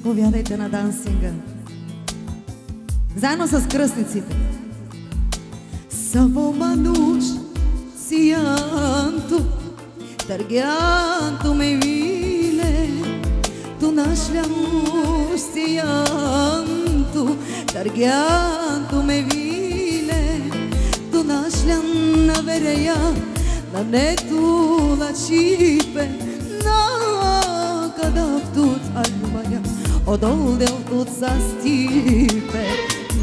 Заповядайте на дансинга. Заедно с кръстниците. Savo manuș siantu, targheantu me vile, tu nașleamuș siantu, targheantu me vile, tu nașleam na vereia, na netu la cipe, na kadavtut almaya, odol del tut sa stipe,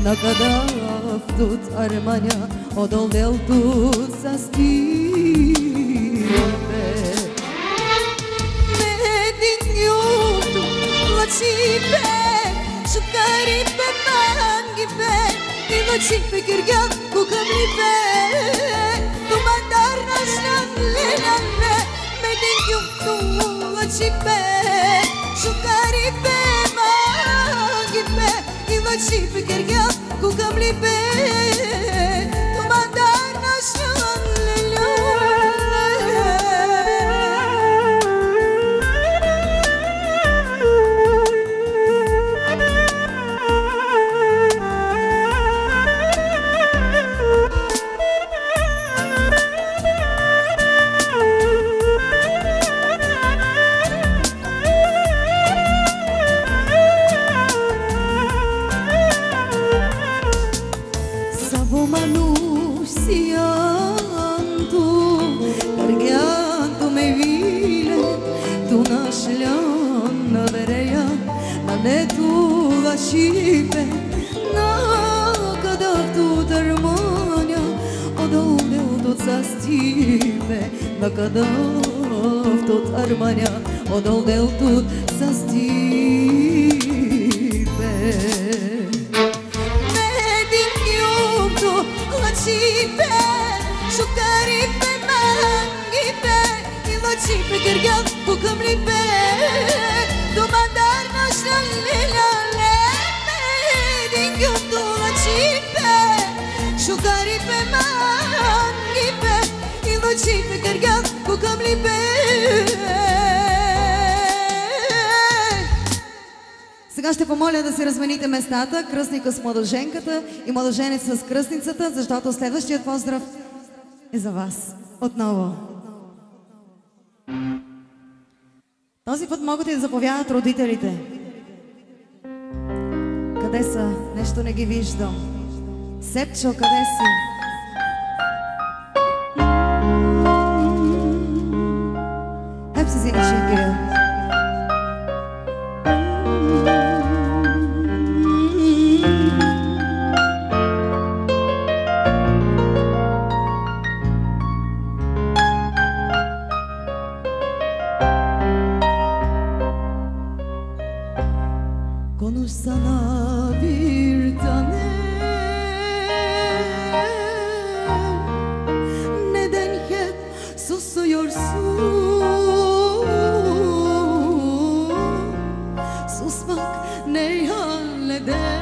na kadavtut armania, odol del tut sa stipe. Medin yurtu la cipe, shukaripe mangipe, ilo cipe kirgan kukamlipe, tu mandar nashlan lenanne. Medin yurtu la cipe, shukaripe mangipe, ilo cipe kirgan kukamlipe, tu mandar nashlan cipe, na kadavtut armania, odol del tut sa stipe, na kadavtut armania, odol del tut sa stipe. Medin yurtu la cipe, shukaripe mangipe, ilo cipe kirgan kukamlipe, tu mandar nashlan lilale. Yurtula cipe, shukaripe mangipe, ilo cipe kirgan kukamlipe. Сега ще помоля да си размените местата, кръстника с младоженката и младоженец с кръстницата, защото следващият поздрав е за вас. Отново. Този път могат и да заповядат родителите. Къде са? Нещо не ги виждам. Сепчо, къде си? Hepsi senin için geliyor. Konuşsana bir tane, neden hep susuyorsun? Susmak ne halleder?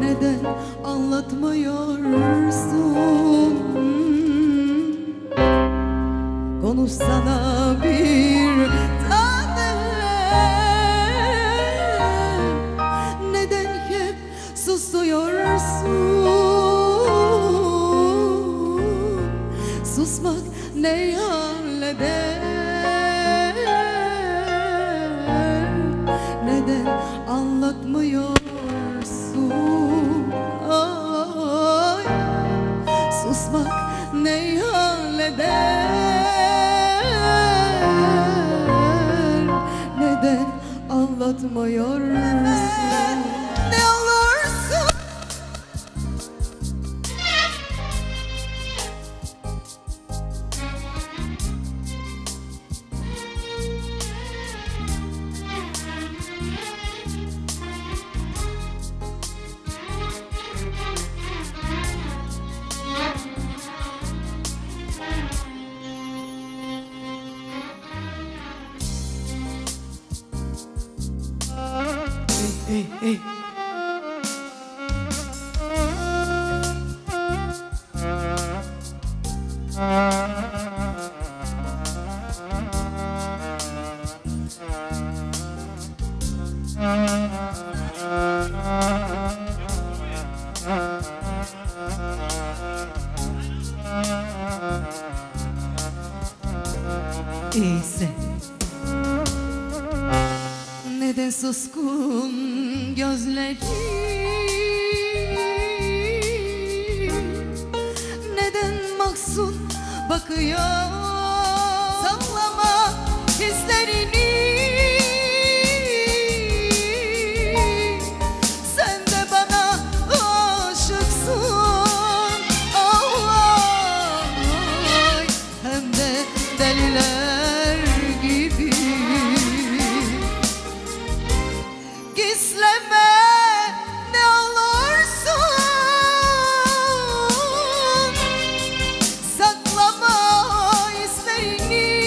Neden anlatmıyorsun? Konuşsana bir tane, neden hep susuyorsun? Susmak ne halleder? Neden anlatmıyorsun? Ay, susmak ne halleder? Neden anlatmıyorsun? Ne olursun hey, hey. se neden suskun gözleri, neden mahzun bakıyor, sallama hislerini. Sen de bana aşıksın, oh, hem de deliler gibi. Gizleme ne olursun, saklama hislerini.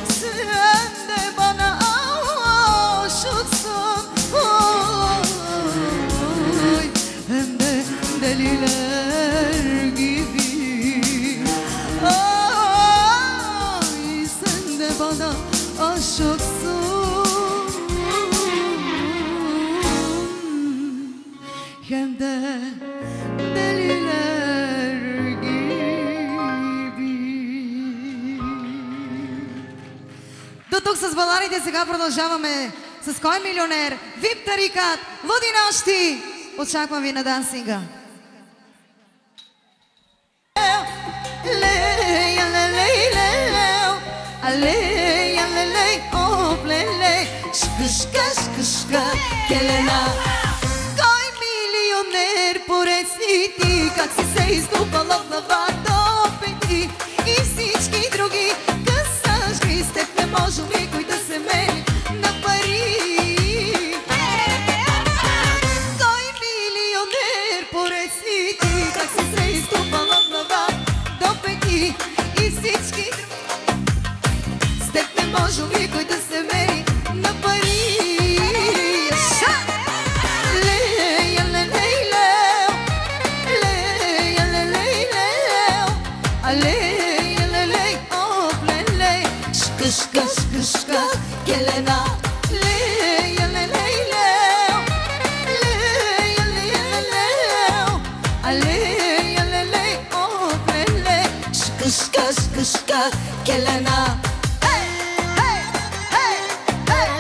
Sen de bana aşıksın, oy, hem de deliler gibi. Ay, sen de bana aşıksın, hem de deliler gibi. До тук с баларите, сега продължаваме с Кой милионер? Вип Тарикат, Луди нощи! Очаквам ви на дансинга. Кой милионер поресни ти, как си се издупала в главата опети и всички други късашки, с теб не може никой да се мери на пари. Кой милионер поресни ти, как си се издупала в главата опети и всички други, с теб не може никой да се мери на пари. Kışka gelena leya leleyo leya leleyo aleya leleyo lele kışka gelena. Hey hey hey hey.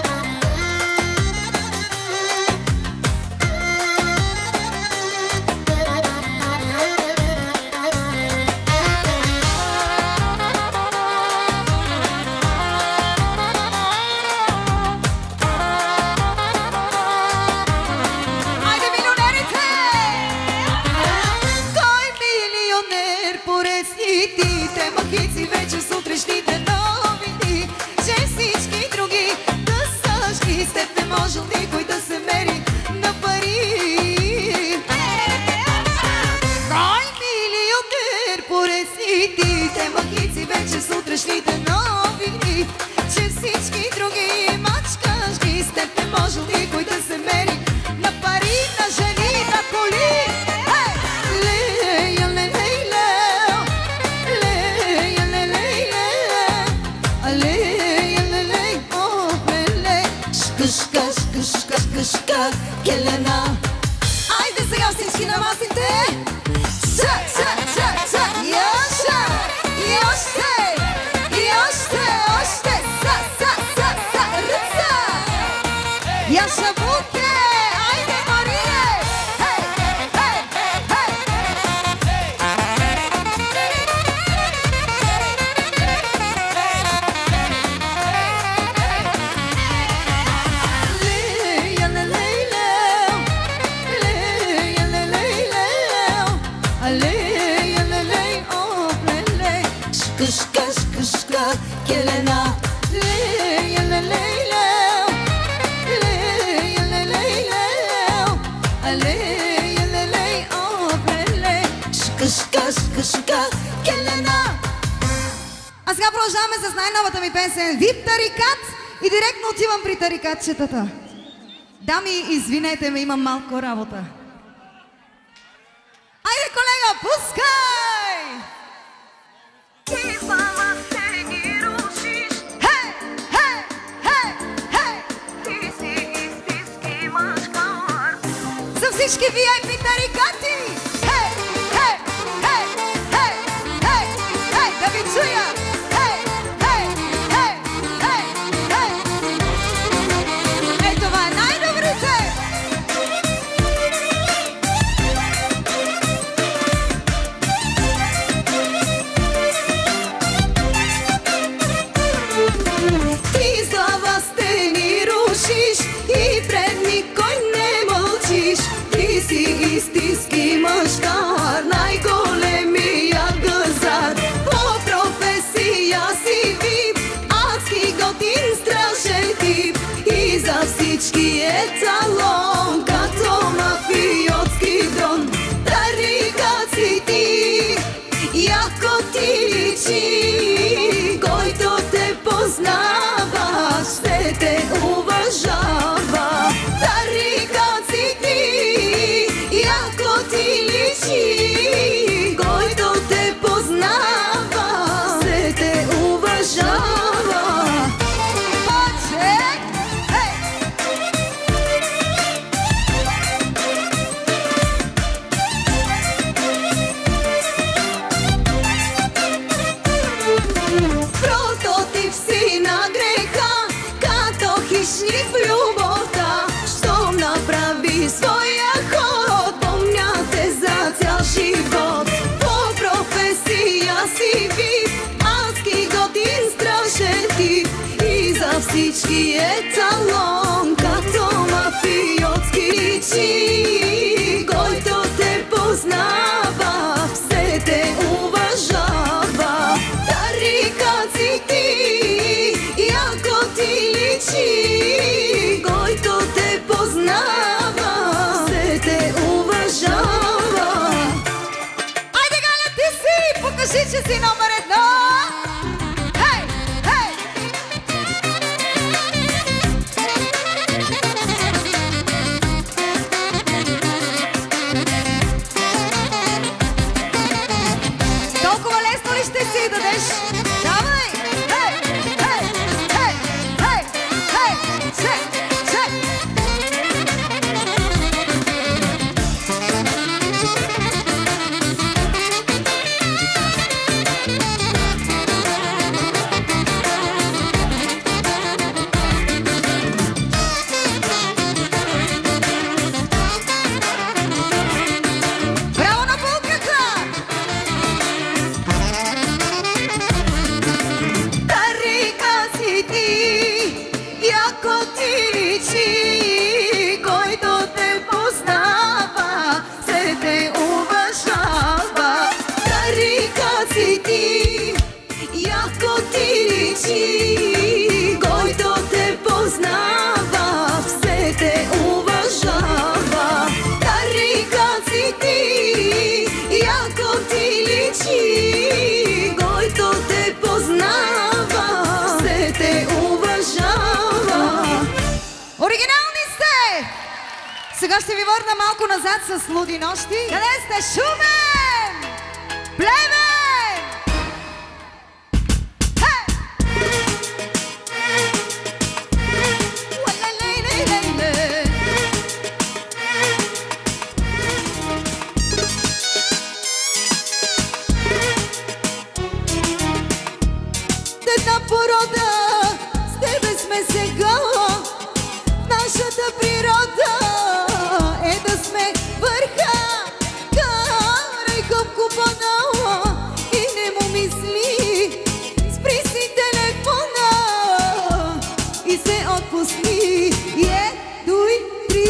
Махици вече сутрешните новини, че всички други късашки, с теб не може никой да се мери на пари. Кой милионер поресни ти, те махици вече сутрешните новини, че всички други мачкашки, с теб не може никой да се мери на пари, на жени, на коли. Кышка келена. Айде сега всички на масите. Ча, ча, ча, ча. И още, и още, и още, още. Са, са, са, са, ръца. Яша буте. Айде Марие. Хей, хей, хей. Kışka gelena leya leleyo leya leleyo aleya leleyo lele kışka gelena. А сега продължаваме с най-новата ми песен Вип Тарикат и директно отивам при тарикатчетата. Дами, извинете ме, имам малко работа. Айде, колега, пускай! Хей, хей, хей, хей! За всички VIP тарикати! Хей, хей, хей, хей, хей! ти е талон, като мафиотски личи. Който те познава, все те уважава. Тарикаци ти, яко ти личи. Който те познава, все те уважава. Айде, Галя, ти си! Покажи, че си номер едно! Хей! Хей! Толкова лесно ли ще си дадеш? Давай! Хей! Хей! Хей! Хей! Хей! Чек! Чек! Браво на булката! Тарикаци ти, яко ти личи. Който те познава, се те уважава. Тарикаци ти, яко ти личи. Който те познава, все те уважава. Тарикаци ти, яко ти личи. Който те познава, все те уважава. Оригинални сте! Сега ще ви върна малко назад с Луди нощи. Къде сте? Шумен! Племен! Хей! Уалалелелеле. Една порода, с тебе сме сега. Нашата природа е да сме върха. Карай копко по-нала и не му мисли. Спри си телефона и се отпусни. Дуй, три,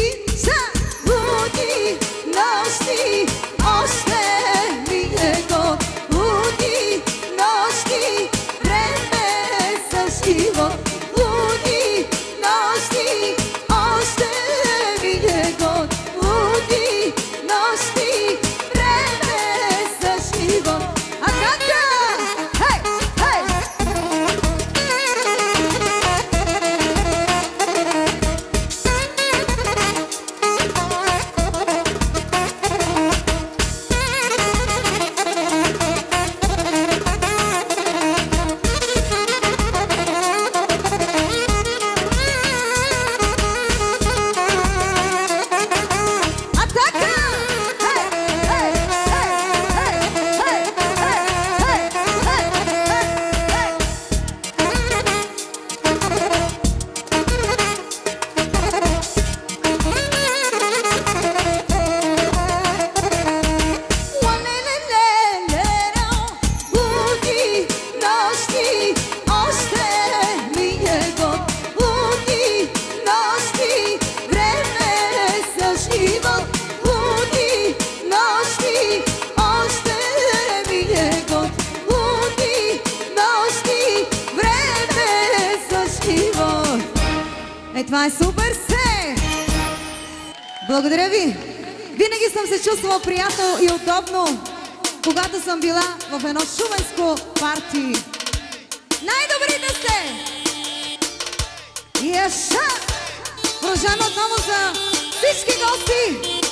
Луди нощи, още ми е год. Луди нощи, време за живот. Луди нощи, още ми е год. Луди нощи, време за живот. Атака! Хей! Хей! Атака! Хей! Хей! Хей! Хей! Хей! Хей! Луди нощи, още ми е год. Луди нощи, време за живот. Луди нощи, още ми е год. Луди нощи, време за живот. Това е супер се! Благодаря ви! Винаги съм се чувствала приятно и удобно, когато съм била в едно шуменско парти. Най-добрите сте! Яша! Продължаваме отново за всички гости!